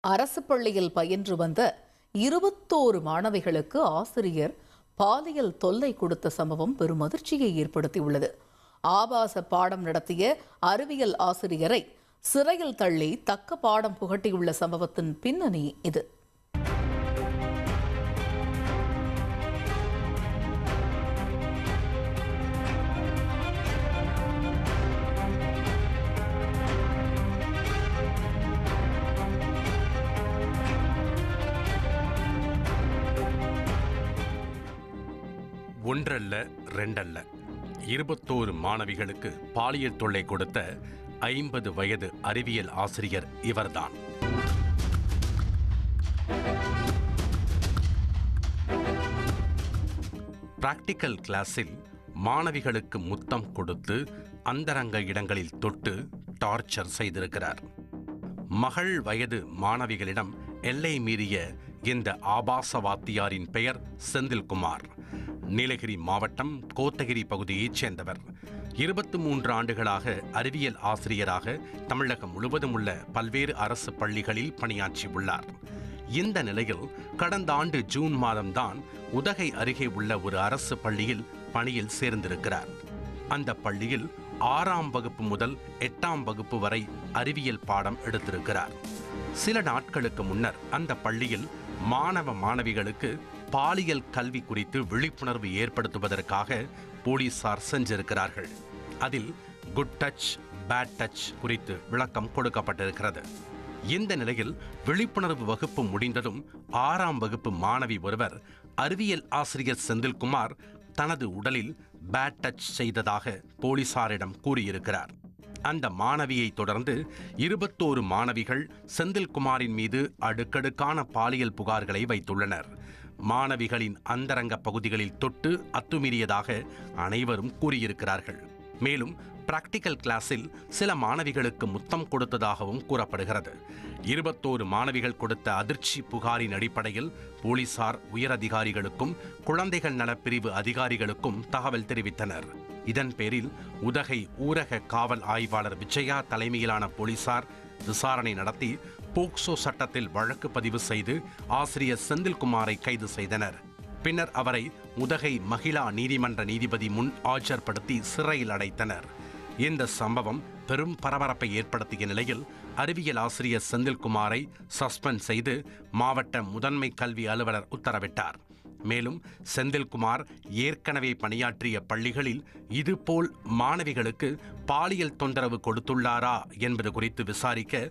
அரசு பள்ளியில் பயின்று வந்த 21 மாணவிகளுக்கு ஆசிரியர் பாலியல் தொல்லை கொடுத்த சம்பவம் பெரும் அதிர்ச்சியை ஏற்படுத்தியுள்ளது. ஆபாச பாடம் நடத்திய அறிவியல் ஆசிரியரை சிறையில் தள்ளி தக்க பாடம் புகட்டியுள்ள சம்பவத்தின் பின்னணி இது. ஒன்றல்ல ரெண்டல்ல 21 மாணவிகளுக்கு பாலியல் தொல்லை கொடுத்த 50 வயது அறிவியல் ஆசிரியர் இவர்தான். பிராக்டிக்கல் கிளாஸில் மாணவிகளுக்கு முத்தம் கொடுத்து அந்தரங்க இடங்களில் தொட்டு டார்ச்சர் செய்திருக்கிறார். மகள் வயது மாணவிகளிடம் எல்லை மீறிய இந்த ஆபாச வாத்தியாரின் பெயர் செந்தில்குமார். நீலகிரி மாவட்டம் கோத்தகிரி பகுதியைச் சேர்ந்தவர். 23 ஆண்டுகளாக அறிவியல் ஆசிரியராக தமிழகம் முழுவதும் உள்ள பல்வேறு அரசு பள்ளிகளில் பணியாற்றியுள்ளார். இந்த நிலையில் கடந்த ஆண்டு ஜூன் மாதம்தான் உதகை அருகே உள்ள ஒரு அரசு பள்ளியில் பணியில் சேர்ந்திருக்கிறார். அந்த பள்ளியில் 6ஆம் வகுப்பு முதல் 8ஆம் வகுப்பு வரை அறிவியல் பாடம் எடுத்திருக்கிறார். சில நாட்களுக்கு முன்னர் அந்த பள்ளியில் மாணவ மாணவிகளுக்கு பாலியல் கல்வி குறித்து விழிப்புணர்வு ஏற்படுத்துவதற்காக போலீசார் சென்றிருக்கிறார்கள். அதில் குட் டச், பேட் டச் குறித்து விளக்கம் கொடுக்கப்பட்டிருக்கிறது. இந்த நிலையில் விழிப்புணர்வு வகுப்பு முடிந்ததும் 6ஆம் வகுப்பு மாணவி ஒருவர் அறிவியல் ஆசிரியர் செந்தில்குமார் தனது உடலில் பேட் டச் செய்ததாக போலீசாரிடம் கூறியிருக்கிறார். அந்த மாணவியை தொடர்ந்து 21 மாணவிகள் செந்தில்குமாரின் மீது அடுக்கடுக்கான பாலியல் புகார்களை வைத்துள்ளனர். மாணவிகளின் அந்தரங்க பகுதிகளில் தொட்டு அத்துமீறியதாக அனைவரும் கூறியிருக்கிறார்கள். மேலும் பிராக்டிக்கல் கிளாஸில் சில மாணவிகளுக்கு முத்தம் கொடுத்ததாகவும் கூறப்படுகிறது. 21 மாணவிகள் கொடுத்த அதிர்ச்சி புகாரின் அடிப்படையில் போலீசார் உயரதிகாரிகளுக்கும் குழந்தைகள் நலப்பிரிவு அதிகாரிகளுக்கும் தகவல் தெரிவித்தனர். இதன் பேரில் உதகை ஊரக காவல் ஆய்வாளர் விஜயா தலைமையிலான போலீசார் விசாரணை நடத்தி போக்சோ சட்டத்தில் வழக்கு பதிவு செய்து ஆசிரியர் செந்தில்குமாரை கைது செய்தனர். பின்னர் அவரை உதகை மகிழா நீதிமன்ற நீதிபதி முன் ஆஜர்படுத்தி சிறையில் அடைத்தனர். இந்த சம்பவம் பெரும் பரபரப்பை ஏற்படுத்திய நிலையில் அறிவியல் ஆசிரியர் செந்தில்குமாரை சஸ்பெண்ட் செய்து மாவட்ட முதன்மை கல்வி அலுவலர் உத்தரவிட்டார். மேலும் செந்தில்குமார் ஏற்கனவே பணியாற்றிய பள்ளிகளில் இதுபோல் மாணவிகளுக்கு பாலியல் தொந்தரவு கொடுத்துள்ளாரா என்பது குறித்து விசாரிக்க